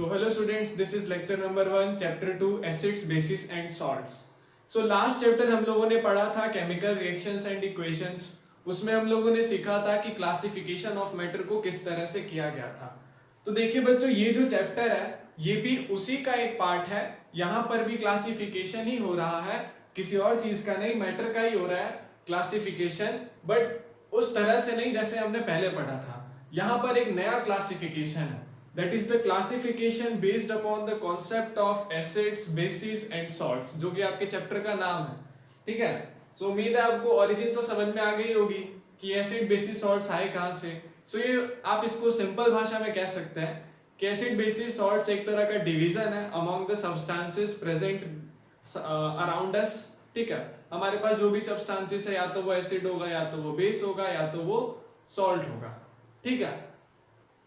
So hello students, this is lecture number 1, chapter 2, acids, bases and salts. So last chapter हम लोगों ने पढ़ा था केमिकल रिएक्शंस एंड इक्वेशंस. उसमें हम लोगों ने सीखा था कि क्लासिफिकेशन ऑफ मैटर को किस तरह से किया गया था. तो देखिए बच्चों, ये जो चैप्टर है ये भी उसी का एक पार्ट है. यहाँ पर भी क्लासिफिकेशन ही हो रहा है, किसी और चीज का नहीं, मैटर का ही हो रहा है क्लासिफिकेशन, बट उस तरह से नहीं जैसे हमने पहले पढ़ा था. यहाँ पर एक नया क्लासिफिकेशन है, that is the classification based upon the concept of acids, bases and salts, जो कि आपके चैप्टर का नाम है. ठीक है. सो उम्मीद है आपको ओरिजिन तो समझ में आ गई होगी कि एसिड बेसिस सॉल्ट्स आए कहां से. सो ये आप इसको सिंपल भाषा में कह सकते हैं कि एसिड बेसिस सॉल्ट्स एक तरह का डिवीजन है among the substances present around us. ठीक है. हमारे पास जो भी सब्सटेंसेस है, या तो वो एसिड होगा, या तो वो बेस होगा, या तो वो सॉल्ट होगा. ठीक है.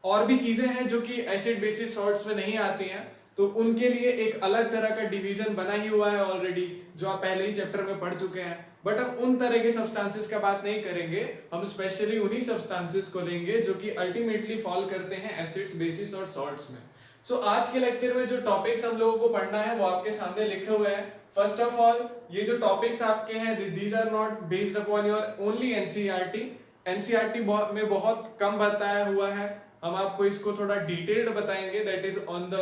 और भी चीजें हैं जो कि एसिड बेसिस सॉल्ट्स में नहीं आती हैं, तो उनके लिए एक अलग तरह का डिवीजन बना ही हुआ है ऑलरेडी, जो आप पहले ही चैप्टर में पढ़ चुके हैं. बट हम उन तरह के सब्सटेंसेस का बात नहीं करेंगे, हम स्पेशली उन्हीं सब्सटेंसेस को लेंगे जो कि अल्टीमेटली फॉल करते हैं एसिड्स, बेसिस और सॉल्ट्स में. सो आज के लेक्चर में जो टॉपिक्स हम लोगों को पढ़ना है वो आपके सामने लिखे हुए हैं. फर्स्ट ऑफ ऑल, ये जो टॉपिक्स आपके हैं these are not based upon your only NCERT. NCERT में बहुत कम बताया हुआ है, हम आपको इसको थोड़ा डिटेल्ड बताएंगे, that is on the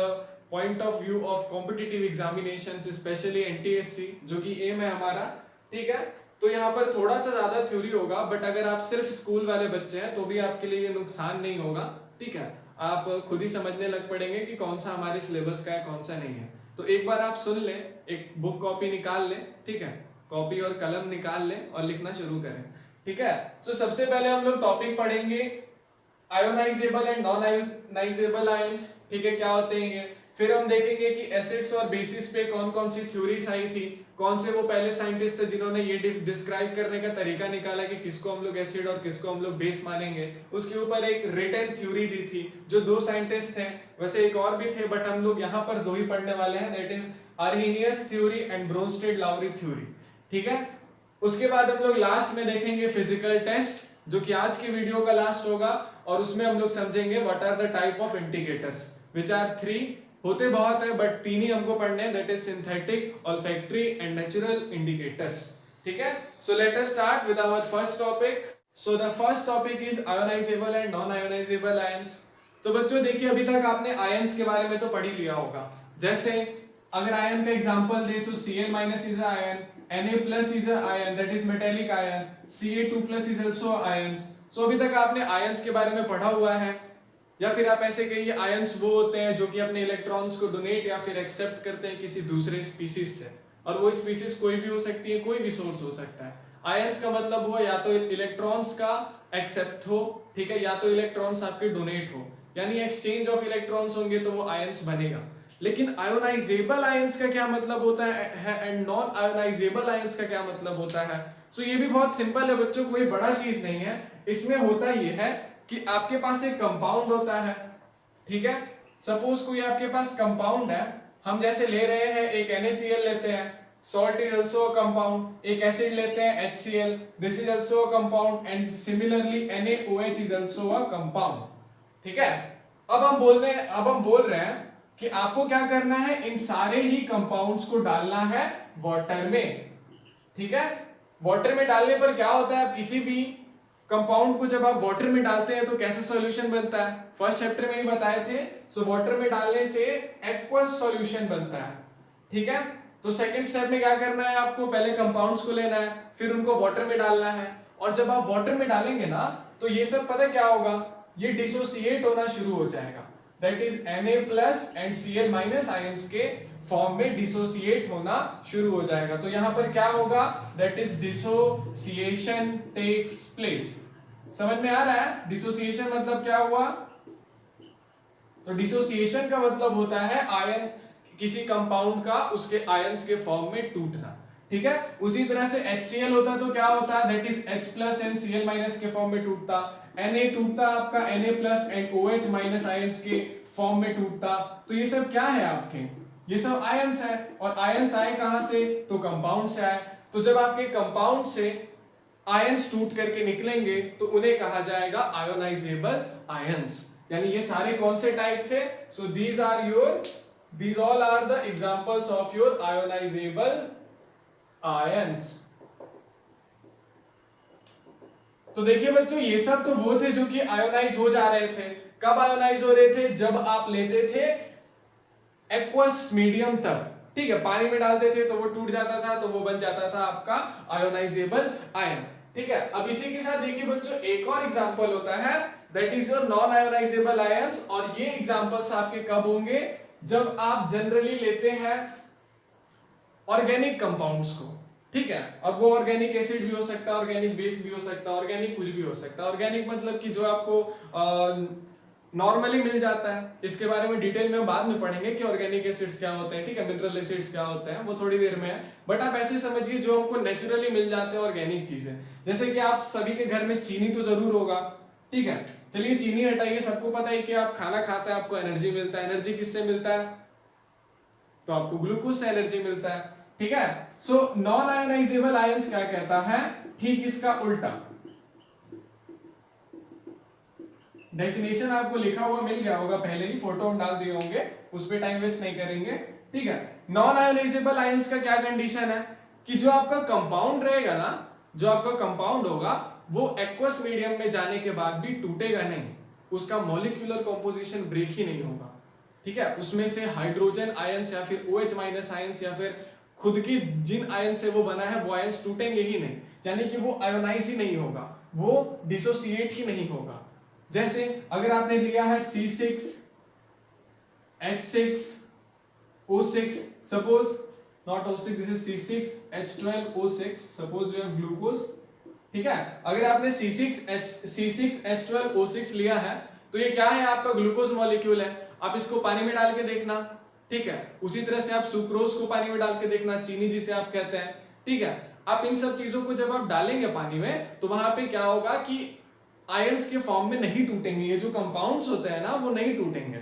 point of view of competitive examinations, specially NTSC, जो कि एम है हमारा. ठीक है. तो यहाँ पर थोड़ा सा ज्यादा थ्योरी होगा, बट अगर आप सिर्फ स्कूल वाले बच्चे हैं तो भी आपके लिए ये नुकसान नहीं होगा. ठीक है. आप खुद ही समझने लग पड़ेंगे कि कौन सा हमारे सिलेबस का है, कौन सा नहीं है. तो एक बार आप सुन ले, एक बुक कॉपी निकाल ले. ठीक है. कॉपी और कलम निकाल ले और लिखना शुरू करें. ठीक है. तो सबसे पहले हम लोग टॉपिक पढ़ेंगे ionisable and non ionizable ions. ठीक है. क्या होते हैं ये. फिर हम देखेंगे कि एसिड्स और बेसिस पे कौन कौन सी थ्योरीज आई थी, कौन से वो पहले साइंटिस्ट थे जिन्होंने ये डिस्क्राइब करने का तरीका निकाला कि किसको हम लोग एसिड और किसको हम लोग बेस मानेंगे. उसके ऊपर एक रिटन थ्योरी दी थी जो दो साइंटिस्ट थे, वैसे एक और भी थे बट हम लोग यहाँ पर दो ही पढ़ने वाले हैं, that is Arrhenius theory and Bronsted Lowry theory. ठीक है. उसके बाद हम लोग लास्ट में देखेंगे फिजिकल टेस्ट, जो कि आज की वीडियो का लास्ट होगा, और उसमें हम लोग समझेंगे what are the type of indicators, which are 3. होते बहुत है बट 3 ही हमको पढ़ने हैं, that is synthetic, olfactory and natural indicators. ठीक है. So let us start with our first topic. So the first topic is ionizable and non ionizable ions. तो बच्चों देखिए, अभी तक आपने आयंस के बारे में तो पढ़ ही लिया होगा. जैसे अगर आयन का example they, so Cl- is a ion, Na+ is a ion, that is metallic ion, Ca2+ is also ions. So अभी तक आपने आयंस के बारे में पढ़ा हुआ है. या फिर आप ऐसे कहिए आयंस वो होते हैं जो कि अपने इलेक्ट्रॉन्स को डोनेट या फिर एक्सेप्ट करते हैं किसी दूसरे स्पीसीज से, और वो स्पीसीज कोई भी हो सकती है, कोई भी सोर्स हो सकता है. आयंस का मतलब हुआ या तो इलेक्ट्रॉन्स का एक्सेप्ट हो, ठीक है, या तो इलेक्ट्रॉन्स आपके डोनेट हो, यानी एक्सचेंज ऑफ इलेक्ट्रॉन्स होंगे तो वो आयंस बनेगा. लेकिन आयोनाइजेबल आयंस का क्या मतलब होता है एंड नॉन आयोनाइजेबल आयंस का क्या मतलब होता है. सो ये भी बहुत सिंपल है बच्चों, कोई बड़ा चीज नहीं है. इसमें होता ये है कि आपके पास एक कंपाउंड होता है. ठीक है. सपोज कोई आपके पास कंपाउंड है, हम जैसे ले रहे हैं एक NaCl लेते हैं, salt is also a compound. एक एसिड लेते हैं HCl, this is also a compound, and similarly NaOH is also a compound. ठीक है. अब हम बोल रहे हैं कि आपको क्या करना है, इन सारे ही कंपाउंड्स को डालना है वाटर में. ठीक है. वाटर में डालने पर क्या होता है, आप किसी भी कंपाउंड को जब आप वाटर में डालते हैं तो कैसा सॉल्यूशन बनता है, फर्स्ट चैप्टर में ही बताए थे. सो वाटर में डालने से एक्वस सॉल्यूशन बनता है. ठीक है. तो सेकंड स्टेप में क्या करना है, आपको पहले कंपाउंड्स को लेना है, फिर उनको वाटर में डालना है, और जब आप वाटर में डालेंगे ना तो ये सब पता क्या होगा, ये डिसोसिएट होना शुरू हो जाएगा. That is Na+ and Cl- ions के फॉर्म में डिसोसिएट होना शुरू हो जाएगा. तो यहां पर क्या होगा, that is dissociation takes place. समझ में आ रहा है डिसोसिएशन मतलब क्या हुआ. तो डिसोसिएशन का मतलब होता है आयन, किसी कंपाउंड का उसके आयंस के फॉर्म में टूटना. ठीक है. उसी तरह से HCl होता तो क्या होता, that is H+ and Cl- के फॉर्म में टूटता. Na टूटता आपका Na+ एंड OH- आयंस के फॉर्म में टूटता. तो ये सब क्या है आपके, ये सब आयंस है. और आयंस आए कहां से, तो कंपाउंड से आए. तो जब आपके कंपाउंड से आयंस टूट करके निकलेंगे तो उन्हें कहा जाएगा आयोनाइजेबल आयंस. यानी ये सारे कौन से टाइप थे? सो these all are the examples of your ionizable ions. तो देखिए बच्चों, ये सब तो वो थे जो कि आयोनाइज हो जा रहे थे। कब आयोनाइज हो रहे थे? जब आप लेते थे एक्वस मीडियम तक, ठीक है, पानी में डालते थे तो वो टूट जाता था, तो वो बन जाता था आपका आयोनाइजेबल आयन, ठीक है। अब इसी के साथ देखिए बच्चों, एक और एग्जांपल होता है, that is your non ionizable ions. और ये एग्जांपल्स आपके कब होंगे? जब आप जनरली लेते हैं ऑर्गेनिक कंपाउंड्स को, ठीक है। अब वो ऑर्गेनिक एसिड भी हो सकता है, ऑर्गेनिक बेस भी हो सकता है, ऑर्गेनिक कुछ भी हो सकता है। ऑर्गेनिक मतलब कि जो आपको नॉर्मली मिल जाता है। इसके बारे में डिटेल में बाद में पढ़ेंगे कि ऑर्गेनिक एसिड्स क्या होते हैं, ठीक है, मिनरल एसिड्स क्या होते हैं, वो थोड़ी देर में है। बट आप ऐसे समझिए जो हमको नेचुरली मिल जाते हैं ऑर्गेनिक चीजें। जैसे कि आप सभी के घर में चीनी तो जरूर होगा, ठीक है। चलिए चीनी हटाइए, सबको पता है कि आप खाना खाते हैं आपको एनर्जी मिलता है। एनर्जी किससे मिलता है? तो आपको ग्लूकोज से एनर्जी मिलता है, ठीक है। सो नॉन आयोनाइजेबल आयंस क्या कहता है? ठीक इसका उल्टा। डेफिनेशन आपको लिखा हुआ मिल गया होगा पहले ही, फोटो हम डाल दिए होंगे, उस पे टाइम वेस्ट नहीं करेंगे, ठीक है। नॉन आयोनाइजेबल आयंस का क्या कंडीशन है कि जो आपका कंपाउंड रहेगा ना, जो आपका कंपाउंड होगा वो एक्वस मीडियम में जाने के बाद भी टूटेगा नहीं, उसका मॉलिक्यूलर कंपोजिशन ब्रेक ही नहीं होगा, ठीक है। उसमें से हाइड्रोजन आयंस या फिर OH माइनस आयंस या फिर खुद की जिन आयन से वो बना है वो आयंस टूटेंगे ही नहीं, यानी कि वो आयोनाइज ही नहीं होगा, वो डिसोसिएट ही नहीं होगा। जैसे अगर आपने लिया है C6H6O6, suppose not O6, this is C6H12O6, suppose you have glucose, ठीक है। अगर आपने C6H12O6 लिया है तो ये क्या है? आपका ग्लूकोज मॉलिक्यूल है। आप इसको पानी में डाल के देखना, ठीक है। उसी तरह से आप सुक्रोज को पानी में डाल के देखना, चीनी जिसे आप कहते हैं, ठीक है। आप इन सब चीजों को जब आप डालेंगे पानी में तो वहां पे क्या होगा कि आयंस के फॉर्म में नहीं टूटेंगे, ये जो कंपाउंड्स होते हैं ना वो नहीं टूटेंगे,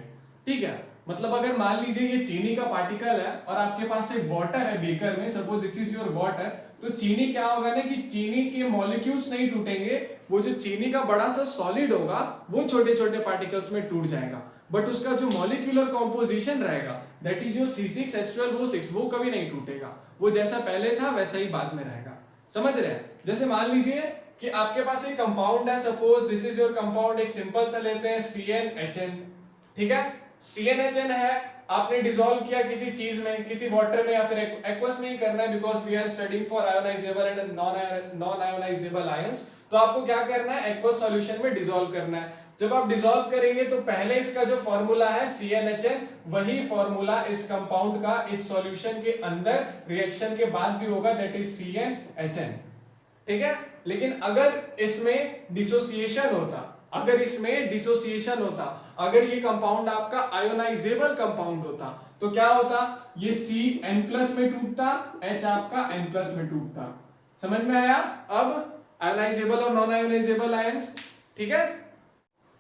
ठीक है। मतलब अगर मान लीजिए ये चीनी का पार्टिकल है और आपके पास एक वाटर है बीकर में, suppose this is your water, तो चीनी क्या होगा ना कि चीनी के मॉलिक्यूल्स नहीं टूटेंगे, वो जो चीनी का बड़ा सा सॉलिड होगा वो छोटे छोटे पार्टिकल्स में टूट जाएगा, बट उसका जो मॉलिक्यूलर कॉम्पोजिशन रहेगा दैट इज योर C6H12O6 वो कभी नहीं टूटेगा, वो जैसा पहले था वैसा ही बाद में रहेगा। समझ रहे हैं? जैसे मान लीजिए कि आपके पास एक कंपाउंड है, suppose this is your compound, एक सिंपल सा लेते हैं CnHn, ठीक है। CnHn है, आपने डिसॉल्व किया किसी चीज में, किसी वाटर में या फिर एक्वस में ही करना है, because we are studying for ionizable and non ionizable ions. तो आपको क्या करना है? एक्वस सॉल्यूशन में डिसॉल्व करना है। जब आप डिसॉल्व करेंगे तो पहले इसका जो फॉर्मूला है CnHn, वही फॉर्मूला इस कंपाउंड का इस सॉल्यूशन के अंदर रिएक्शन के बाद भी होगा, दैट इज CnHn, ठीक है। लेकिन अगर इसमें डिसोसिएशन होता, अगर ये कंपाउंड आपका आयोनाइजेबल कंपाउंड होता तो क्या होता? ये C N+ में टूटता, H आपका N+ में टूटता। समझ में आया? अब आयोनाइजेबल और नॉन आयोनाइजेबल आयंस, ठीक है।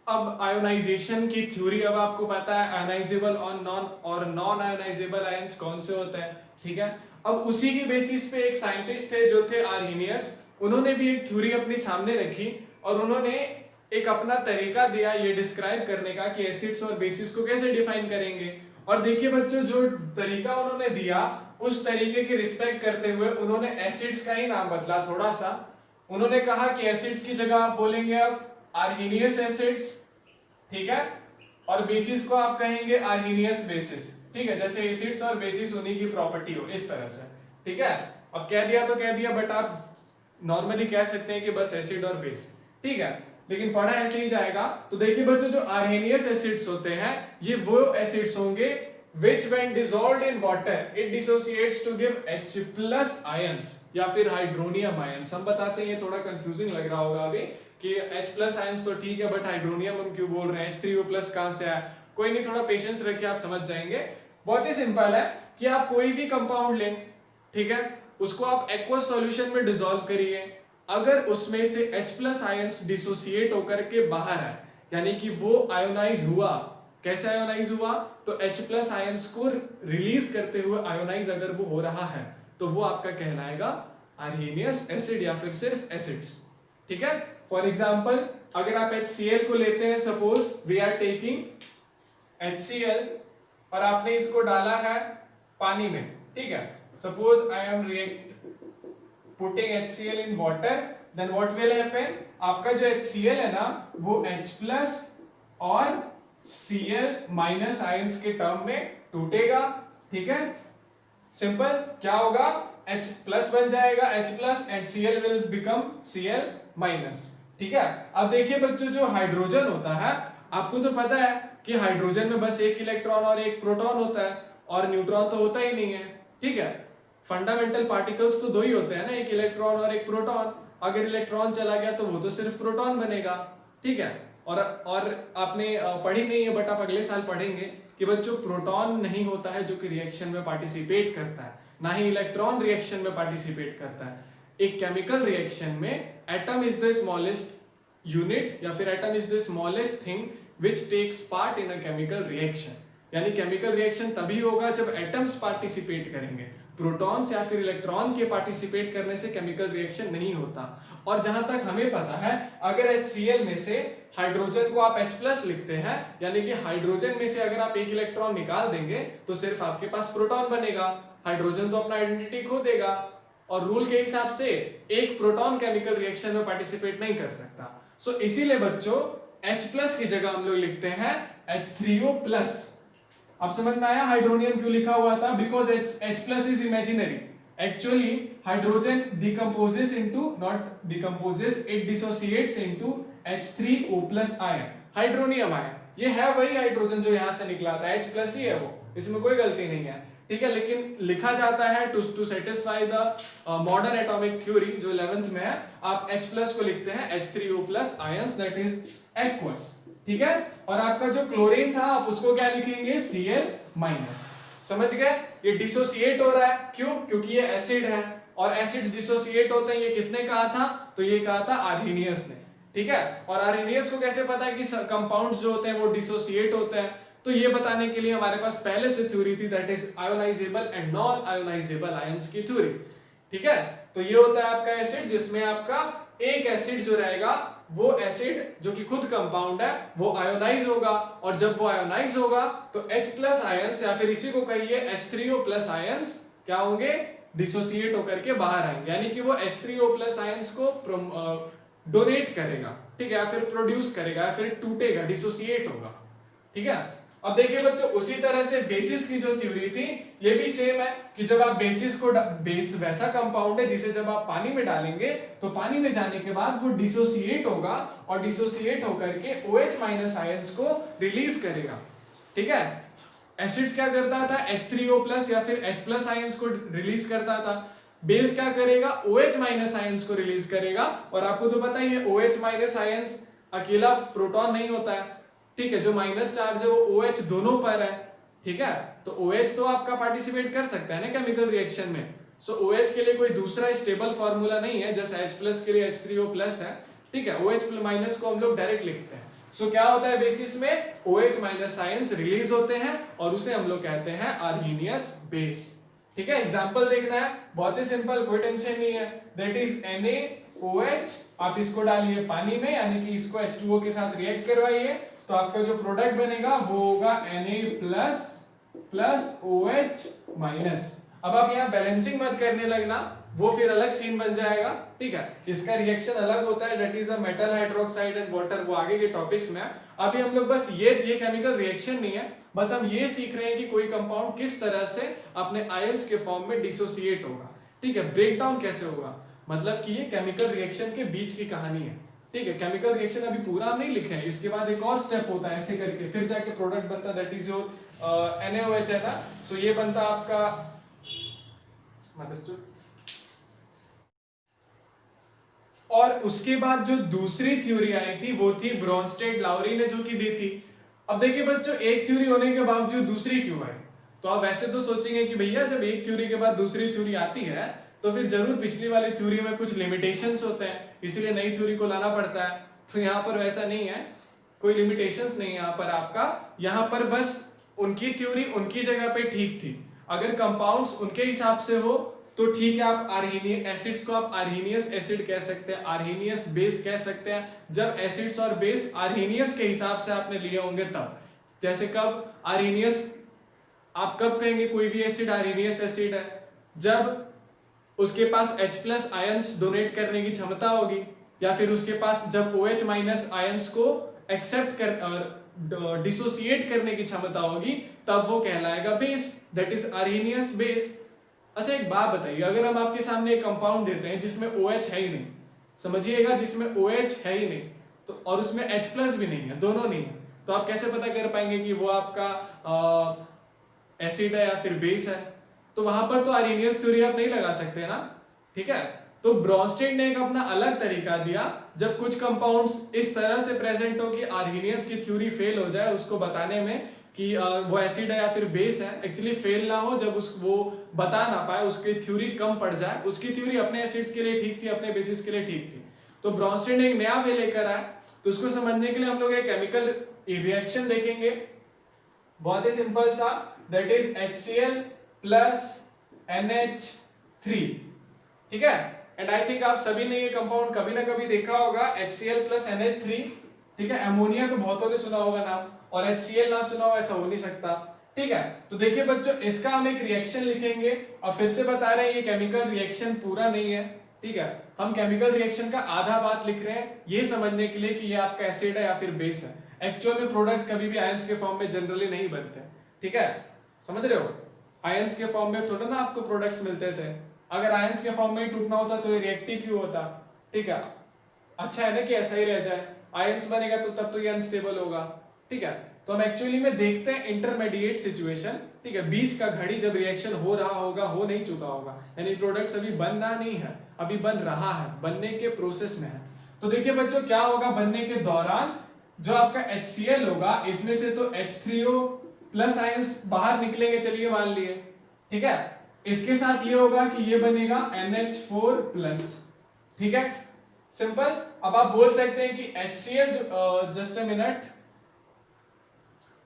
अब आयोनाइजेशन की थ्योरी अब आपको पता है, आयोनाइजेबल और नॉन आयोनाइजेबल आयंस कौन से होते हैं, ठीक है। अब उसी के बेसिस पे एक साइंटिस्ट थे जो थे आर्हेनियस, उन्होंने भी एक थ्योरी अपनी सामने रखी और उन्होंने एक अपना तरीका दिया ये डिस्क्राइब करने का कि एसिड्स और बेसिस को कैसे डिफाइन करेंगे। और देखिए बच्चों, जो तरीका उन्होंने दिया उस तरीके की रिस्पेक्ट करते हुए उन्होंने एसिड्स का ही नाम बदला थोड़ा सा। उन्होंने कहा कि एसिड्स की जगह आप बोलेंगे अब आर्हेनियस एसिड्स, ठीक है, और बेसिस को आप कहेंगे आर्हेनियस बेसिस, ठीक है। जैसे एसिड्स और बेसिस उन्हीं की प्रॉपर्टी हो, इस तरह से, ठीक है। अब कह दिया तो कह दिया, बट आप नॉर्मली कह सकते हैं कि बस एसिड और बेस, ठीक है, लेकिन पढ़ा ऐसे ही जाएगा। तो देखिए बच्चों, जो आर्हेनियस एसिड्स होते हैं ये वो एसिड्स होंगे which when dissolved in water it dissociates to give H+ ions या फिर हाइड्रोनियम आयंस। हम बताते हैं, ये थोड़ा कंफ्यूजिंग लग रहा होगा अभी कि H+ आयंस तो ठीक है, बट हाइड्रोनियम हम क्यों बोल रहे हैं, H3O+ कहां से आया? कोई नहीं, थोड़ा पेशेंस रखिए, आप समझ जाएंगे। बहुत ही सिंपल है कि आप कोई भी कंपाउंड लें, ठीक है, उसको आप एक्वस सॉल्यूशन में डिसॉल्व करिए, अगर उसमें से H+ आयंस डिसोसिएट होकर के बाहर आए, यानी कि वो आयोनाइज हुआ, कैसे आयोनाइज हुआ? तो H+ आयंस को रिलीज करते हुए आयोनाइज अगर वो हो रहा है तो वो आपका कहलाएगा आर्हेनियस एसिड या फिर सिर्फ एसिड्स, ठीक है। फॉर एग्जांपल अगर आप HCl को लेते हैं, suppose we are taking HCl और आपने इसको डाला है पानी में, ठीक है, suppose I am putting HCl in water, then what will happen, आपका जो HCl है ना वो H प्लस और Cl माइनस आयंस के टर्म में टूटेगा, ठीक है, सिंपल, क्या होगा, H प्लस बन जाएगा H plus and Cl will become Cl minus, ठीक है। अब देखिए बच्चों, जो हाइड्रोजन होता है, आपको तो पता है कि हाइड्रोजन में बस एक इलेक्ट्रॉन और एक प्रोटॉन होता है और न्यूट्रॉन तो होता ही नहीं है, ठीक है। फंडामेंटल पार्टिकल्स तो दो ही होते हैं ना, एक इलेक्ट्रॉन और एक प्रोटॉन। अगर इलेक्ट्रॉन चला गया तो वो तो सिर्फ प्रोटॉन बनेगा, ठीक है। और आपने पढ़ी नहीं है बट आप अगले साल पढ़ेंगे कि बच्चों प्रोटॉन नहीं होता है जो कि रिएक्शन में पार्टिसिपेट करता है, ना ही इलेक्ट्रॉन रिएक्शन में पार्टिसिपेट करता है। एक केमिकल रिएक्शन में atom is the smallest unit या फिर atom is the smallest thing which takes part in a chemical reaction. यानी केमिकल रिएक्शन तभी होगा जब एटम्स पार्टिसिपेट करेंगे, प्रोटॉन्स या फिर इलेक्ट्रॉन के पार्टिसिपेट करने से केमिकल रिएक्शन नहीं होता। और जहां तक हमें पता है, अगर HCl में से हाइड्रोजन को आप H+ लिखते हैं, यानी कि हाइड्रोजन में से अगर आप एक इलेक्ट्रॉन निकाल देंगे तो सिर्फ आपके पास प्रोटॉन बनेगा, हाइड्रोजन तो अपना आइडेंटिटी खो देगा। और रूल के हिसाब से एक प्रोटॉन केमिकल रिएक्शन में पार्टिसिपेट नहीं कर सकता। सो इसीलिए बच्चों H+ की जगह हम लोग लिखते हैं H3O+। अब समझ में आया हाइड्रोनियम क्यों लिखा हुआ था? Because H+ is imaginary. Actually hydrogen decomposes into, not decomposes, it dissociates into H3O+ ion, hydronium ion. ये है वही हाइड्रोजन जो यहां से निकला था, H+ ही है वो, इसमें कोई गलती नहीं है, ठीक है। लेकिन लिखा जाता है to satisfy the modern atomic theory जो 11th में है, आप H+ को लिखते हैं H3O+ ions, that is aqueous, ठीक है। और आपका जो क्लोरीन था आप उसको क्या लिखेंगे, Cl-। समझ गए? ये डिसोसिएट हो रहा है, क्यों? क्योंकि ये एसिड है और एसिड्स डिसोसिएट होते हैं। ये किसने कहा था? तो ये कहा था आर्हेनियस ने, ठीक है। और आर्हेनियस को कैसे पता है कि कंपाउंड्स जो होते हैं वो डिसोसिएट होते हैं? तो ये बताने के लिए हमारे पास पहले से थ्योरी थी, that is ionizable and non ionizable ions की थ्योरी, ठीक है। तो ये होता है आपका एसिड, जिसमें आपका एक एसिड जो रहेगा वो एसिड जो कि खुद कंपाउंड है वो आयोनाइज होगा, और जब वो आयोनाइज होगा तो H+ आयंस या फिर इसी को कहिए H3O+ आयंस क्या होंगे, डिसोसिएट होकर के बाहर आएंगे। यानी कि वो H3O+ आयंस को डोनेट करेगा, ठीक है, या फिर प्रोड्यूस करेगा या फिर टूटेगा, डिसोसिएट होगा, ठीक है। अब देखिए बच्चों, उसी तरह से बेसिस की जो थ्योरी थी ये भी सेम है कि जब आप बेसिस को, बेस वैसा कंपाउंड है जिसे जब आप पानी में डालेंगे तो पानी में जाने के बाद वो डिसोसिएट होगा और डिसोसिएट होकर के OH- आयंस को रिलीज करेगा, ठीक है। एसिड्स क्या करता था, H3O+ या फिर H+ आयंस को रिलीज करता था, बेस क्या करेगा, OH- आयंस को रिलीज करेगा। और आपको तो पता ही है OH- आयंस अकेला प्रोटॉन नहीं होता है, ठीक है, जो माइनस चार्ज है वो OH दोनों पर है, ठीक है। तो OH तो आपका पार्टिसिपेट कर सकता है ना केमिकल रिएक्शन में। सो OH के लिए कोई दूसरा स्टेबल फार्मूला नहीं है, जैसे H+ के लिए H3O+ है, ठीक है। OH- को हम लोग डायरेक्ट लिखते हैं। सो क्या होता है बेसिस में, OH- आयंस रिलीज होते हैं और उसे हम लोग कहते हैं आर्हेनियस बेस, ठीक है। एग्जांपल देखना है, बहुत ही सिंपल, कोई टेंशन नहीं है, दैट इज NaOH। आप इसको डालिए पानी में, यानी कि इसको H2O के साथ रिएक्ट करवाइए, तो आपका जो प्रोडक्ट बनेगा वो होगा Na+ OH-। अब आप यहाँ बैलेंसिंग मत करने लगना, वो फिर अलग सीन बन जाएगा, ठीक है। इसका रिएक्शन अलग होता है, that is a metal hydroxide and water, वो आगे के टॉपिक्स में है। अभी हम लोग बस ये केमिकल रिएक्शन नहीं है, बस हम ये सीख रहे हैं कि कोई कंपाउंड किस तरह से अपने आयंस के फॉर्म में डिसोसिएट होगा, ठीक है, ब्रेक डाउन कैसे होगा, मतलब कि ये केमिकल रिएक्शन के बीच की कहानी है, ठीक है। केमिकल रिएक्शन अभी पूरा हम नहीं लिखे हैं, इसके बाद एक और स्टेप होता है, ऐसे करके फिर जाके प्रोडक्ट बनता है, दैट इज योर NaOH है ना। सो ये बनता आपका मदरचोद। और उसके बाद जो दूसरी थ्योरी आई थी वो थी ब्रोंस्टेड लाउरी ने जो कि दी थी। अब देखिए बच्चों, एक थ्योरी होने के बावजूद दूसरी क्यों आई? तो आप वैसे तो सोचेंगे कि भैया जब एक थ्योरी के बाद दूसरी थ्योरी आती है तो फिर जरूर पिछली वाली थ्योरी में कुछ लिमिटेशंस होते हैं, इसीलिए नई थ्योरी को लाना पड़ता है। तो यहाँ पर वैसा नहीं है, कोई लिमिटेशंस नहीं है यहाँ पर आपका। यहाँ पर बस उनकी थ्योरी उनकी जगह पे ठीक थी, अगर कंपाउंड्स उनके हिसाब से हो तो ठीक है, आप आर्हीनियस एसिड्स को आप आर्हीनियस एसिड कह सकते हैं, आर्हीनियस बेस कह सकते हैं, जब एसिड्स और बेस आर्हीनियस के हिसाब से आपने लिए होंगे तब। जैसे कब आर्हीनियस, आप कब कहेंगे कोई भी एसिड आर्हीनियस एसिड है, जब उसके पास H+ आयंस डोनेट करने की क्षमता होगी, या फिर उसके पास जब OH- आयंस को एक्सेप्ट कर डिसोसिएट करने की क्षमता होगी, तब वो कहलाएगा base, that is Arrhenius base. अच्छा एक बात बताइए, अगर हम आपके सामने एक कंपाउंड देते हैं जिसमें OH है ही नहीं, समझिएगा जिसमें OH है ही नहीं तो, और उसमें H+ भी नहीं है, दोनों नहीं है, तो आप कैसे पता कर पाएंगे कि वो आपका एसिड है या फिर बेस है? तो वहां पर तो आर्हीनियस थ्योरी आप नहीं लगा सकते ना, ठीक है। तो ब्रॉन्स्टेड ने एक अपना अलग तरीका दिया, जब कुछ कंपाउंड्स इस तरह से प्रेजेंट हो कि आर्हीनियस की थ्योरी फेल हो जाए उसको बताने में कि वो एसिड है या फिर बेस है, एक्चुअली फेल ना हो, जब वो बता ना पाए, उसकी थ्योरी कम पड़ जाए। उसकी थ्योरी अपने एसिड्स के लिए ठीक थी, अपने बेसिस के लिए ठीक थी, तो ब्रॉन्स्टेड एक नया वे लेकर आया। तो उसको समझने के लिए हम लोग एक केमिकल रिएक्शन देखेंगे, बहुत ही सिंपल सा, that is HCl plus NH3, ठीक है। एंड आई थिंक आप सभी ने ये कंपाउंड कभी ना कभी देखा होगा, HCl प्लस NH3, ठीक है। अमोनिया तो बहुतों ने सुना होगा नाम, और HCl ना सुना हो ऐसा हो नहीं सकता, ठीक है। तो देखिए बच्चों, इसका हम एक रिएक्शन लिखेंगे, और फिर से बता रहे हैं ये केमिकल रिएक्शन पूरा नहीं है, ठीक है। हम केमिकल रिएक्शन का आधा बात लिख रहे हैं ये समझने के लिए कि ये आपका एसिड है या फिर बेस है। एक्चुअल में प्रोडक्ट्स कभी भी आयंस के फॉर्म में जनरली नहीं बनते, ठीक है, समझ रहे हो। आयंस के फॉर्म में थोड़ा ना आपको प्रोडक्ट्स मिलते थे, अगर आयंस के फॉर्म में ही टूटना होता तो ये रिएक्टिव क्यों होता, ठीक है। अच्छा है ना कि ऐसा ही रह जाए, आयंस बनेगा तो तब तो ये अनस्टेबल होगा, ठीक है। तो हम एक्चुअली में देखते हैं इंटरमीडिएट सिचुएशन, ठीक है, बीच का घड़ी जब रिएक्शन हो रहा होगा, हो नहीं चुका होगा, यानी प्रोडक्ट्स अभी बनना नहीं है, अभी बन रहा है, बनने के प्रोसेस में है। तो देखिए बच्चों क्या होगा बनने के दौरान, जो आपका HCl होगा, इसमें से तो H3O प्लस आयंस बाहर निकलेंगे, चलिए मान लिए, ठीक है। इसके साथ ये होगा कि ये बनेगा NH4 प्लस, ठीक है, सिंपल। अब आप बोल सकते हैं कि HCl, just a minute,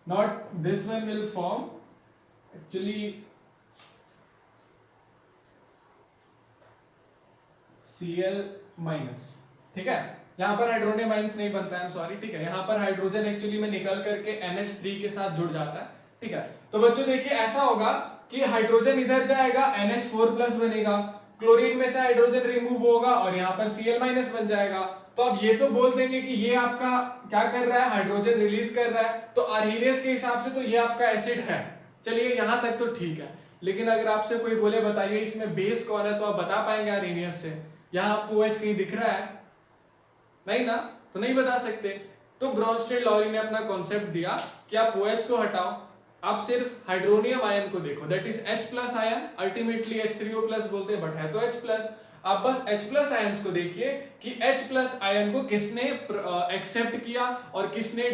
not this one will form actually Cl minus, ठीक है। यहां पर हाइड्रोनियम आयंस नहीं बनता है, सॉरी, ठीक है। यहां पर हाइड्रोजन एक्चुअली में निकल करके NH3 के साथ जुड़ जाता है, ठीक है। तो बच्चों देखिए ऐसा होगा कि हाइड्रोजन इधर जाएगा, NH4 प्लस बनेगा, क्लोरीन में से हाइड्रोजन रिमूव होगा और यहाँ पर Cl माइनस बन जाएगा। तो अब ये तो बोल देंगे कि ये आपका क्या कर रहा है, हाइड्रोजन रिलीज कर रहा है, तो आर्हीनियस के हिसाब से तो ये आपका एसिड है, चलिए यहां तक तो ठीक है। लेकिन अगर आपसे कोई बोले बताइए इसमें बेस कौन है, तो आप बता पाएंगे आर्हीनियस से? यहाँ आपको OH कहीं दिख रहा है? नहीं ना, तो नहीं बता सकते। तो ब्रॉन्स्टेड लॉरी ने अपना कॉन्सेप्ट दिया कि आप OH को हटाओ, आप सिर्फ हाइड्रोनियम आयन को देखो, that is H+ ion, ultimately H3O plus बोलते हैं बट है तो H+। आप बस H+ आयंस को देखिए कि H+ आयन को किसने एक्सेप्ट किया और किसने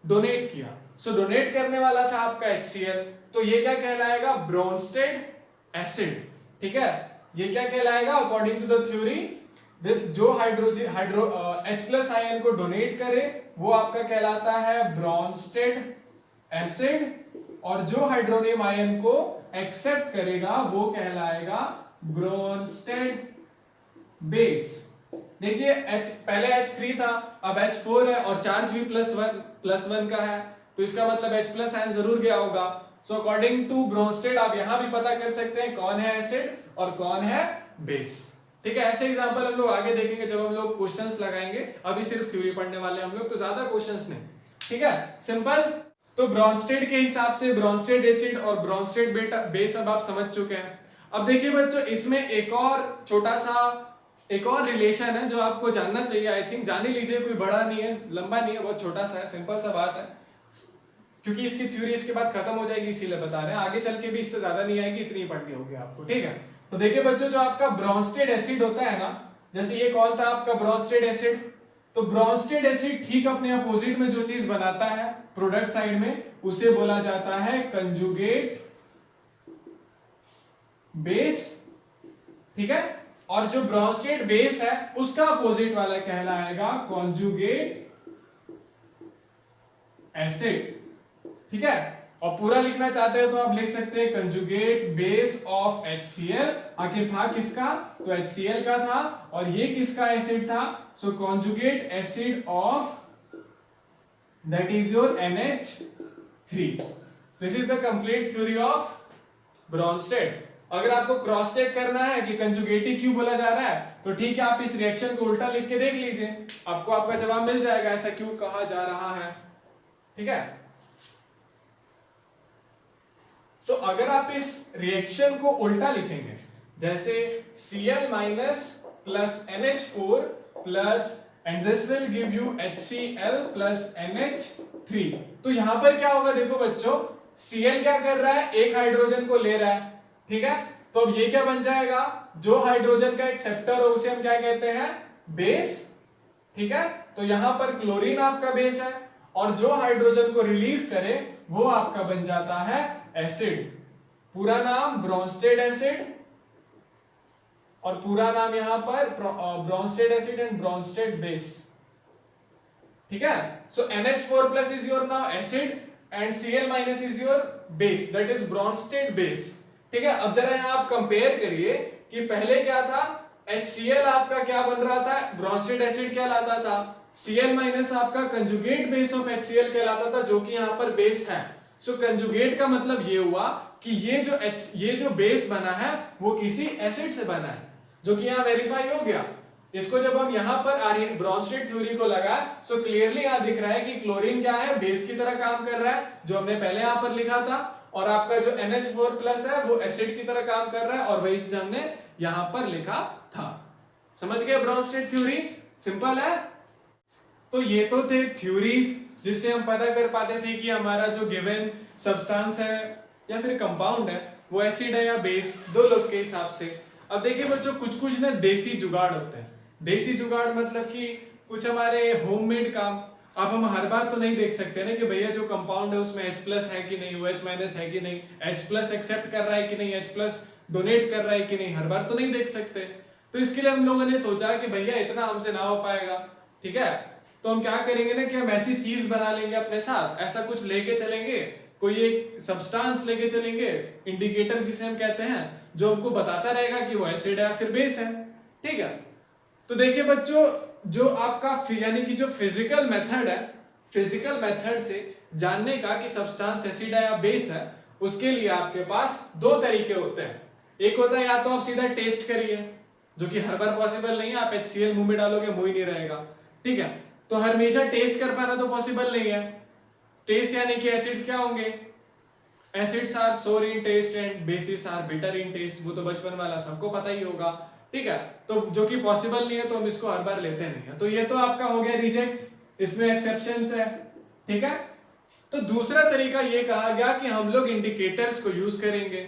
डोनेट किया। सो डोनेट करने वाला था आपका HCl, तो ये क्या कहलाएगा, ब्रॉन्स्टेड एसिड, ठीक है। ये क्या कहलाएगा according to the theory, this जो H+ आयन को डोनेट करे वो आपका कहलाता है ब्रॉन्स्टेड एसिड, और जो हाइड्रोनियम आयन को एक्सेप्ट करेगा वो कहलाएगा ब्रॉन्स्टेड बेस। देखिए पहले H3 था, अब H4 है, और चार्ज भी +1 का है, तो इसका मतलब H+ आयन जरूर गया होगा। सो अकॉर्डिंग टू ब्रॉन्स्टेड आप यहां भी पता कर सकते हैं कौन है एसिड और कौन है बेस, ठीक है। ऐसे एग्जांपल हम लोग आगे देखेंगे जब हम लोग क्वेश्चंस लगाएंगे, अभी सिर्फ थ्योरी पढ़ने वाले हम लोग, तो ज्यादा क्वेश्चंस नहीं, ठीक है, सिंपल। तो ब्रॉन्स्टेड के हिसाब से ब्रॉन्स्टेड एसिड और ब्रॉन्स्टेड बेस अब आप समझ चुके हैं। अब देखिए बच्चों, इसमें एक और छोटा सा एक और रिलेशन है जो आपको जानना चाहिए, आई थिंक जान ही लीजिए, कोई बड़ा नहीं है, लंबा नहीं है, बहुत छोटा सा है, सिंपल सा बात है, क्योंकि इसकी थ्योरी इसके बाद खत्म हो जाएगी, इसीलिए बता रहे हैं, आगे चल के भी इससे ज्यादा नहीं आएगी, इतनी पढ़नी होगी आपको, ठीक है। तो देखिए बच्चों, जो आपका ब्रॉन्स्टेड एसिड होता है ना, जैसे ये कौन था आपका ब्रॉन्स्टेड एसिड, तो ब्रॉन्स्टेड एसिड ठीक अपने अपोजिट में जो चीज बनाता है प्रोडक्ट साइड में, उसे बोला जाता है कंजुगेट बेस, ठीक है। और जो ब्रॉन्स्टेड बेस है उसका अपोजिट वाला कहलाएगा कॉन्जुगेट एसिड, ठीक है। और पूरा लिखना चाहते हैं तो आप लिख सकते हैं कंजुगेट बेस ऑफ HCl। आखिर था किसका, तो HCl का था, और ये किसका एसिड था, so conjugate acid of that is your NH3। This is the complete theory of Bronsted. अगर आपको क्रॉस चेक करना है कि कंजुगेटिव क्यों बोला जा रहा है, तो ठीक है, आप इस रिएक्शन को उल्टा लिख के देख लीजिए, आपको आपका जवाब मिल जाएगा ऐसा क्यों कहा जा रहा है। ठीक है, तो अगर आप इस रिएक्शन को उल्टा लिखेंगे, जैसे Cl minus plus NH4 plus and this will give you HCl plus NH3, तो यहां पर क्या होगा, देखो बच्चों, Cl क्या कर रहा है, एक हाइड्रोजन को ले रहा है, ठीक है, तो अब ये क्या बन जाएगा, जो हाइड्रोजन का एक्सेप्टर हो उसे हम क्या कहते हैं, बेस। ठीक है, तो यहां पर क्लोरीन आपका बेस है, और जो हाइड्रोजन को रिलीज करे वो आपका बन जाता है एसिड। पूरा नाम ब्रॉन्स्टेड एसिड, और पूरा नाम यहां पर Brønsted acid and Brønsted base. ठीक है, सो NH4 plus is your now acid and Cl minus is your base, that is Brønsted base. ठीक है, अब जरा यहां आप कंपेयर करिए कि पहले क्या था, HCl आपका क्या बन रहा था, ब्रॉन्स्टेड एसिड कहलाता था, Cl माइनस आपका कंजुगेट बेस ऑफ HCl कहलाता था, जो कि यहां पर बेस है। सो कंजुगेट का मतलब ये हुआ कि ये जो बेस बना है वो किसी एसिड से बना है, जो कि यहां वेरीफाई हो गया। इसको जब हम यहां पर ब्रॉन्स्टेड थ्योरी को लगा, सो क्लियरली यहां दिख रहा है कि क्लोरीन क्या है, बेस की तरह काम कर रहा है, जो हमने पहले यहां पर लिखा था, और आपका जो NH4 प्लस है वो एसिड की तरह काम कर रहा है, और वही चीज हमने यहां पर लिखा था। समझ गए ब्रॉन्स्टेड थ्योरी, सिंपल है। तो ये तो थे थ्योरीज जिससे हम पता कर पाते थे कि हमारा जो गिवन सब्सटेंस है या फिर कंपाउंड है वो एसिड है या बेस, दो लोग के हिसाब से। अब देखिए बच्चों, कुछ कुछ ना देसी जुगाड़ होते हैं। देसी जुगाड़ मतलब कि कुछ हमारे होममेड काम। अब हम हर बार तो नहीं देख सकते ना कि भैया जो कंपाउंड है उसमें H प्लस है कि नहीं, OH माइनस है कि नहीं, H प्लस एक्सेप्ट कर रहा है कि नहीं, H प्लस डोनेट कर रहा है कि नहीं, हर बार तो नहीं देख सकते। तो इसके लिए हम लोगों ने सोचा कि भैया इतना हमसे ना हो पाएगा, ठीक है, तो हम क्या करेंगे ना कि हम ऐसी चीज बना लेंगे अपने साथ, ऐसा कुछ लेके चलेंगे, कोई एक सब्सटेंस लेके चलेंगे, इंडिकेटर जिसे हम कहते हैं, जो हमको बताता रहेगा कि वो एसिड है या फिर बेस है। ठीक है, तो देखिए बच्चों, जो आपका यानी कि जो फिजिकल मेथड है, फिजिकल मेथड से जानने का कि सब्सटेंस एसिड है या बेस है, उसके लिए आपके पास दो तरीके होते हैं। एक होता है या तो आप सीधा टेस्ट करिए, जो कि हर बार पॉसिबल नहीं है, आप HCl मुंह में डालोगे मुंह ही नहीं रहेगा। ठीक है, तो हमेशा टेस्ट कर पाना तो पॉसिबल नहीं है। टेस्ट यानी कि एसिड्स क्या होंगे, acids are sour in taste and bases are bitter in taste, वो तो बचपन वाला सबको पता ही होगा। ठीक है, तो जो कि पॉसिबल नहीं है तो हम इसको हर बार लेते नहीं है, तो ये तो आपका हो गया रिजेक्ट, इसमें एक्सेप्शंस है। ठीक है, तो दूसरा तरीका ये कहा गया कि हम लोग इंडिकेटर्स को यूज करेंगे।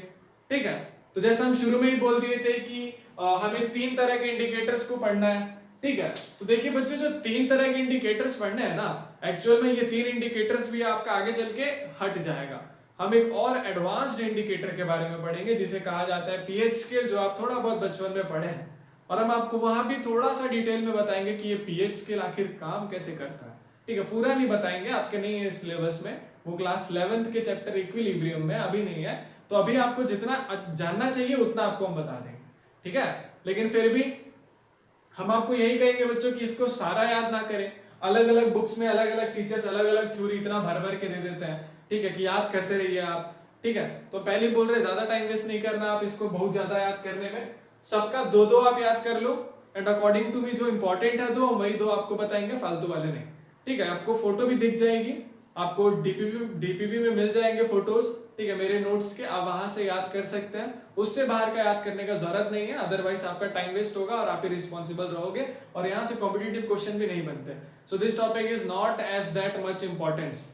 ठीक है, तो जैसे हम शुरू में ही बोल दिए थे कि हमें 3 तरह के इंडिकेटर्स को पढ़ना है। ठीक है, तो देखिए बच्चों, जो 3 तरह के इंडिकेटर्स पढ़ने हैं ना, एक्चुअल में ये 3 इंडिकेटर्स भी आपका आगे चल के हट जाएगा। हम एक और एडवांस्ड इंडिकेटर के बारे में पढ़ेंगे जिसे कहा जाता है पीएच स्केल, जो आप थोड़ा बहुत बचपन में पढ़े हैं, और हम आपको वहां भी थोड़ा सा डिटेल में बताएंगे कि ये पीएच स्केल आखिर काम कैसे करता है। ठीक है, पूरा नहीं बताएंगे, आपके नहीं है सिलेबस में, वो क्लास 11th के चैप्टर इक्विलिब्रियम में अभी नहीं है, तो अभी आपको जितना जानना चाहिए उतना आपको हम बता देंगे। ठीक है, लेकिन फिर भी हम आपको यही कहेंगे बच्चों कि इसको सारा याद ना करें, अलग अलग बुक्स में अलग अलग टीचर्स अलग अलग थ्योरी इतना भर भर के दे देते हैं। ठीक है, कि याद करते रहिए आप। ठीक है, तो पहले बोल रहे ज्यादा टाइम वेस्ट नहीं करना आप इसको बहुत ज्यादा याद करने में, सबका दो दो आप याद कर लो, एंड अकॉर्डिंग टू मी जो इंपॉर्टेंट है दो, वही दो आपको बताएंगे, फालतू वाले नहीं। ठीक है, आपको फोटो भी दिख जाएगी, आपको डीपीपी में मिल जाएंगे फोटोज। ठीक है, मेरे नोट्स के, आप वहां से याद कर सकते हैं, उससे बाहर का याद करने का जरूरत नहीं है, अदरवाइज आपका टाइम वेस्ट होगा और आप रिस्पॉन्सिबल रहोगे, और यहाँ से कॉम्पिटिटिव क्वेश्चन भी नहीं बनते। So this topic is not as that much importance.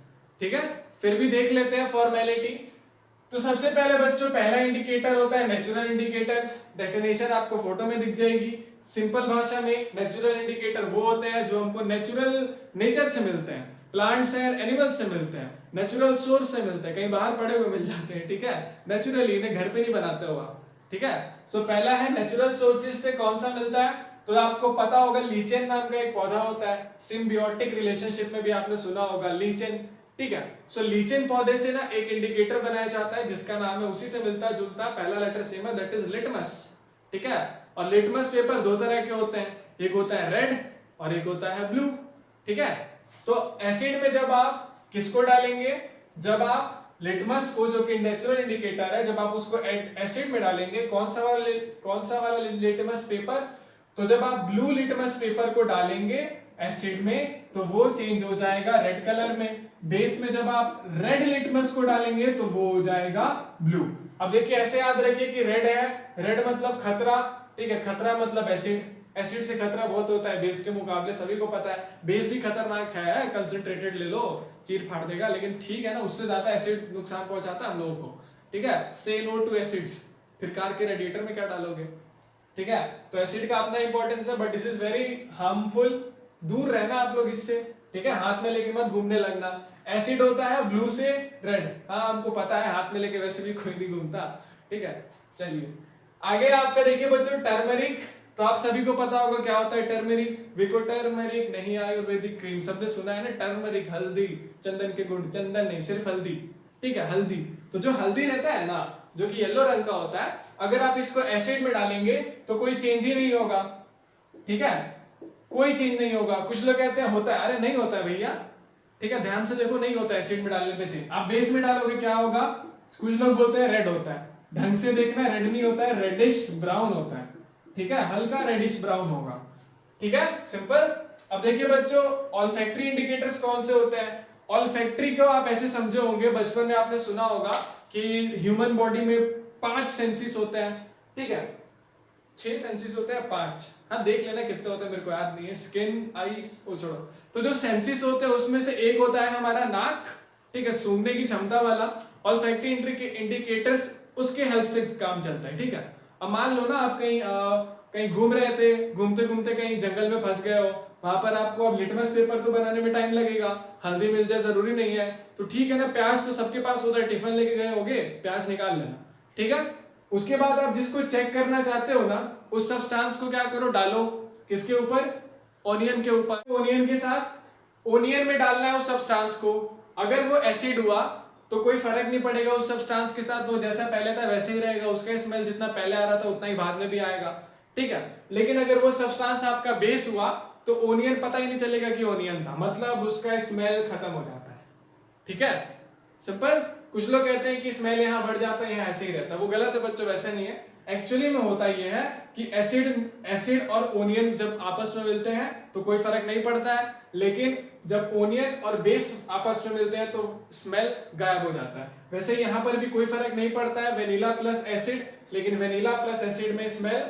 ठीक है, फिर भी देख लेते हैं फॉर्मेलिटी। तो सबसे पहले बच्चों, पहला इंडिकेटर होता है नेचुरल इंडिकेटर्स, डेफिनेशन आपको फोटो में दिख जाएगी। सिंपल भाषा में नेचुरल इंडिकेटर वो होते हैं जो हमको नेचर से मिलते हैं, प्लांट्स एंड एनिमल्स से मिलते हैं, नेचुरल सोर्स से मिलते हैं, कहीं बाहर पड़े हुए मिल जाते हैं। ठीक है, नेचुरली, इन्हें घर पे नहीं बनाते हो आप। ठीक है, सो पहला है नेचुरल सोर्सेज से कौन सा मिलता है, तो आपको पता होगा लीचेन नाम का एक पौधा होता है, सिम्बियोटिक रिलेशनशिप में भी आपने सुना होगा लीचेन। ठीक है। सो लीचेन पौधे से ना एक इंडिकेटर बनाया जाता है जिसका नाम है, उसी से मिलता जुलता पहला लेटर सेम है, दैट इज लिटमस। ठीक है। और लिटमस पेपर दो तरह के होते हैं, एक होता है रेड और एक होता है ब्लू। ठीक है। तो एसिड में जब आप किसको डालेंगे, जब आप लिटमस को, जो कि नेचुरल इंडिकेटर है, जब आप उसको एसिड में डालेंगे, कौन सा वाला लिटमस पेपर, तो जब आप ब्लू लिटमस पेपर को डालेंगे एसिड में तो वो चेंज हो जाएगा रेड कलर में। बेस में जब आप रेड लिटमस को डालेंगे तो वो हो जाएगा ब्लू। अब देखिए ऐसे याद रखिए कि रेड है, रेड मतलब खतरा। ठीक है, खतरा मतलब एसिड, एसिड से खतरा बहुत होता है बेस के मुकाबले, सभी को पता है। बेस भी खतरनाक है, कंसंट्रेटेड ले लो चीर फाड़ देगा, लेकिन ठीक है ना, उससे ज्यादा एसिड नुकसान पहुंचाता है हम लोगों को। ठीक है, से नो टू एसिड्स। फिर कार के रेडिएटर में क्या डालोगे। ठीक है, तो एसिड का अपना इंपॉर्टेंस है, but this is very harmful, दूर रहना आप लोग इससे। ठीक है, हाथ में लेके मत घूमने लगना। एसिड होता है ब्लू से रेड, हाँ हमको पता है, हाथ में लेके वैसे भी कोई नहीं घूमता। ठीक है, चलिए आगे आपका देखिए बच्चों टर्मरिक। तो आप सभी को पता होगा क्या होता है टर्मरिक। विको टर्मरिक नहीं, आयुर्वेदिक क्रीम सबने सुना है ना, टर्मरिक हल्दी, चंदन के गुण, चंदन नहीं सिर्फ हल्दी। ठीक है, हल्दी। तो जो हल्दी रहता है ना, जो कि येलो रंग का होता है, अगर आप इसको एसिड में डालेंगे तो कोई चेंज ही नहीं होगा। ठीक है, कोई चेंज नहीं होगा। कुछ लोग कहते हैं होता है, अरे नहीं होता है भैया। ठीक है, ध्यान से देखो, नहीं होता है एसिड में डालने पे चेंज। आप बेस में डालोगे क्या होगा, कुछ लोग बोलते हैं रेड होता है, ढंग से देखना, रेड नहीं होता है, रेडिश ब्राउन होता है। ठीक है, हल्का रेडिश ब्राउन होगा। ठीक है, सिंपल। अब देखिए बच्चों ऑल्फैक्टरी इंडिकेटर्स कौन से होते हैं। ऑल्फैक्टरी को आप ऐसे समझे होंगे, बचपन में आपने सुना होगा कि ह्यूमन बॉडी में 5 सेंसेस होते हैं। ठीक है, 6 सेंसेस होते हैं, 5, हाँ देख लेना कितने होते हैं, मेरे को याद नहीं है। स्किन, आईज वो छोड़ो। तो जो सेंसेस होते हैं उसमें से एक होता है हमारा नाक। ठीक है, सूंघने की क्षमता वाला। ऑल्फैक्टरी इंडिकेटर्स उसके हेल्प से काम चलता है। ठीक है, अब मान लो ना आप कहीं घूम रहे थे, घूमते घूमते कहीं जंगल में फंस गए हो, वहां पर आपको अब लिटमस पेपर तो बनाने में टाइम लगेगा, हल्दी मिल जाए जरूरी नहीं है, तो ठीक है ना, प्याज तो सबके पास होता है, टिफिन लेके गए होगे, प्याज निकाल लेना। ठीक है, उसके बाद आप जिसको चेक करना चाहते हो ना, उस सब्सटेंस को क्या करो, डालो किसके ऊपर, ओनियन के ऊपर। ओनियन के साथ, ओनियन में डालना है उस सब्सटेंस को। अगर वो एसिड हुआ तो कोई फर्क नहीं पड़ेगा उस सब्सटेंस के साथ, वो जैसा पहले था वैसे ही रहेगा, उसका स्मेल जितना पहले आ रहा था उतना ही बाद में भी आएगा। ठीक है, लेकिन अगर वो सब्सटेंस आपका बेस हुआ तो ओनियन पता ही नहीं चलेगा कि ओनियन था, मतलब उसका स्मेल खत्म हो जाता है। ठीक है, सिंपल। कुछ लोग कहते हैं कि स्मेल यहाँ बढ़ जाता है, यहाँ ऐसे ही रहता है, वो गलत है बच्चों, वैसे नहीं है। एक्चुअली में होता यह है कि एसिड और ओनियन जब आपस में मिलते हैं तो कोई फर्क नहीं पड़ता है, लेकिन जब ओनियन और बेस आपस में मिलते हैं तो स्मेल गायब हो जाता है। वैसे यहाँ पर भी कोई फर्क नहीं पड़ता है, वेनिला प्लस एसिड, लेकिन वेनिला प्लस एसिड में स्मेल,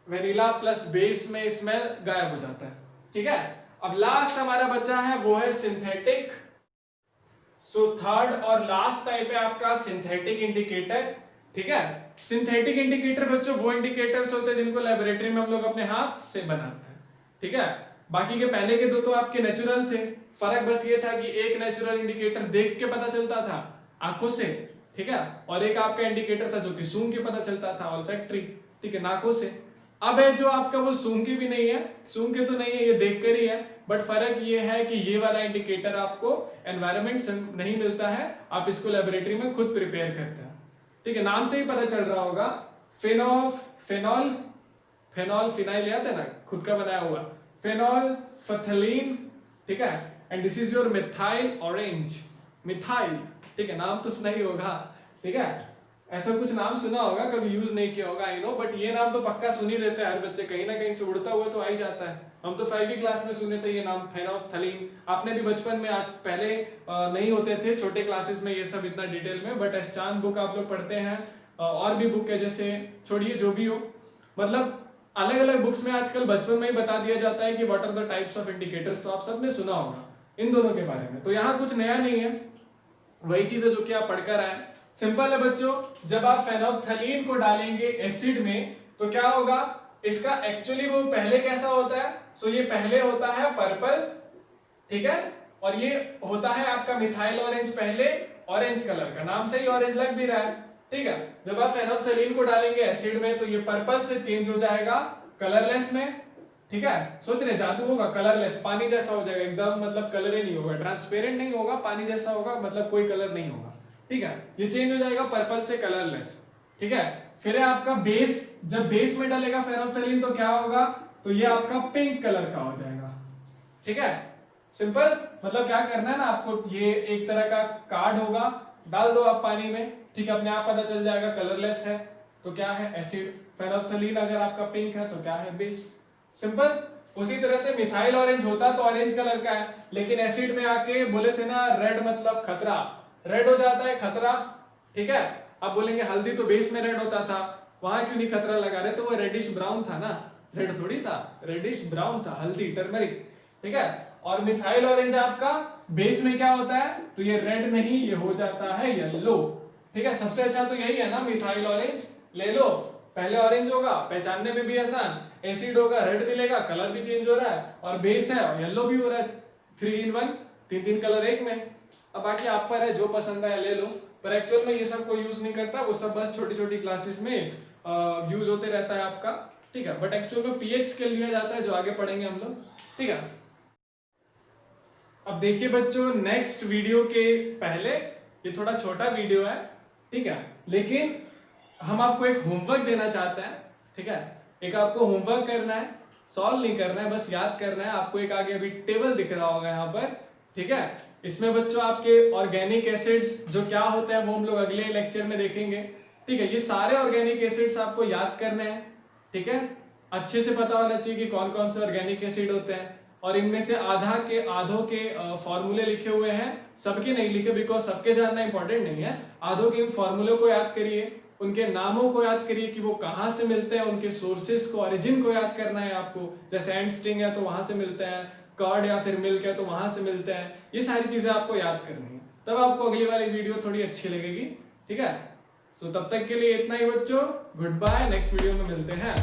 वेनिला प्लस बेस में स्मेल गायब हो जाता है। ठीक है, अब लास्ट हमारा बचा है वो है सिंथेटिक। सो थर्ड और लास्ट टाइप है आपका सिंथेटिक इंडिकेटर। ठीक है, सिंथेटिक इंडिकेटर बच्चों वो इंडिकेटर्स होते हैं जिनको लेबोरेटरी में हम लोग अपने हाथ से बनाते हैं। ठीक है, बाकी के पहले के दो तो आपके नेचुरल थे, फर्क बस ये था कि एक नेचुरल इंडिकेटर देख के पता चलता था आंखों से, ठीक है, और एक आपका इंडिकेटर था जो कि सूंघ के पता चलता था, ऑल्फैक्टरी, ठीक है, नाकों से। अब है जो आपका वो सूंघ के भी नहीं है, सूंघ के तो नहीं है, ये देख कर ही है, बट फर्क ये है कि ये वाला इंडिकेटर आपको एनवायरनमेंट से नहीं मिलता है, आप इसको लेबोरेटरी में खुद प्रिपेयर करते हैं। ठीक है, नाम से ही पता चल रहा होगा, फेनॉल, फिनाइल याद है ना, खुद का बनाया हुआ, फेनॉल फथलीन। ठीक है, and this is your methyl orange, methyl. ठीक है, नाम तो सुना ही होगा। ठीक है, ऐसा कुछ नाम सुना होगा, कभी यूज नहीं किया होगा, आई नो, बट ये नाम तो पक्का सुन ही लेते हैं हर बच्चे, कहीं ना कहीं से उड़ता हुआ तो आ ही जाता है। हम तो 5वीं क्लास में सुने थे ये नाम, फेनोफ्थलीन। आपने भी बचपन में, आज पहले नहीं होते थे छोटे क्लासेस में ये सब इतना डिटेल में, बट एस्चान बुक आप लोग पढ़ते हैं, और भी बुक है, जैसे छोड़िए जो भी हो, मतलब अलग अलग बुक्स में आजकल बचपन में ही बता दिया जाता है कि what are the types of indicators, तो आप सबने सुना होगा इन दोनों के बारे में, तो यहाँ कुछ नया नहीं है, वही चीज है जो कि आप पढ़कर आए। सिंपल है बच्चों, जब आप फेनोफ्थलीन को डालेंगे एसिड में तो क्या होगा, इसका एक्चुअली वो पहले कैसा होता है, सो ये पहले होता है पर्पल, ठीक है, और ये होता है आपका मिथाइल ऑरेंज, पहले ऑरेंज कलर का, नाम से ही ऑरेंज लग भी रहा है। ठीक है, जब आप फेनोफ्थलीन को डालेंगे एसिड में तो ये पर्पल से चेंज हो जाएगा कलरलेस में, ठीक है, सोच रहे जादू होगा, कलरलेस, पानी जैसा हो जाएगा एकदम, मतलब कलर ही नहीं होगा, ट्रांसपेरेंट नहीं होगा, पानी जैसा होगा, मतलब कोई कलर नहीं होगा। ठीक है, ये चेंज हो जाएगा पर्पल से कलरलेस। ठीक है, फिर है आपका बेस, जब बेस में डालेगा फेनोल्फथालीन तो क्या होगा, तो ये आपका पिंक कलर का हो जाएगा। ठीक है, सिंपल, मतलब क्या करना है ना आपको, ये एक तरह का कार्ड होगा, डाल दो आप पानी में, ठीक है, अपने आप पता चल जाएगा कलरलेस है तो क्या है एसिड, फेनोल्फथालीन अगर आपका पिंक है तो क्या है बेस। सिंपल। उसी तरह से मिथाइल ऑरेंज होता तो ऑरेंज कलर का है, लेकिन एसिड में आके बोले थे ना रेड मतलब खतरा, रेड हो जाता है खतरा। ठीक है, अब बोलेंगे हल्दी तो बेस में रेड होता था, वहां क्यों नहीं खतरा लगा रहे, तो वो रेडिश ब्राउन था ना, रेड थोड़ी था, रेडिश ब्राउन था, हल्दी टर्मरिक। ठीक है, और मिथाइल ऑरेंज आपका बेस में क्या होता है, तो ये रेड नहीं, ये हो जाता है येलो। ठीक है, सबसे अच्छा तो यही है ना मिथाइल ऑरेंज, ले लो, पहले ऑरेंज होगा, पहचानने में भी आसान, एसिड होगा, रेड मिलेगा, कलर भी चेंज हो रहा है, और बेस है येलो भी हो रहा है, 3 in 1, तीन कलर एक में। अब बाकी आप पर है, जो पसंद है ले लो, पर एक्चुअल में ये सब कोई यूज नहीं करता, वो सब बस छोटी छोटी क्लासेस में यूज होते रहता है आपका। ठीक है, बट एक्चुअल में पीएच स्केल लिया जाता है, जो आगे पढ़ेंगे हम लोग। ठीक है, अब देखिए बच्चों, नेक्स्ट वीडियो के पहले, ये थोड़ा छोटा वीडियो है, ठीक है, लेकिन हम आपको एक होमवर्क देना चाहते हैं। ठीक है, एक आपको होमवर्क करना है, सॉल्व नहीं करना है, बस याद करना है। आपको एक आगे अभी टेबल दिख रहा होगा यहाँ पर, ठीक है, इसमें बच्चों आपके ऑर्गेनिक एसिड्स जो क्या होते हैं वो हम लोग अगले लेक्चर में देखेंगे। ठीक है, ये सारे ऑर्गेनिक एसिड्स आपको याद करने हैं। ठीक है, अच्छे से पता होना चाहिए कि कौन कौन से ऑर्गेनिक एसिड होते हैं, और इनमें से आधों के फॉर्मूले लिखे हुए हैं, सबके नहीं लिखे बिकॉज सबके जानना इंपॉर्टेंट नहीं है। आधों के फॉर्मूले को याद करिए, उनके नामों को याद करिए कि वो कहाँ से मिलते हैं, उनके सोर्सेस को, ओरिजिन को याद करना है आपको। जैसे एंड स्टिंग है तो वहां से मिलते हैं, कर्ड या फिर मिल्क है तो वहां से मिलते हैं, ये सारी चीजें आपको याद करनी है, तब आपको अगली वाली वीडियो थोड़ी अच्छी लगेगी। ठीक है, सो तब तक के लिए इतना ही बच्चों, गुड बाय, नेक्स्ट वीडियो में मिलते हैं।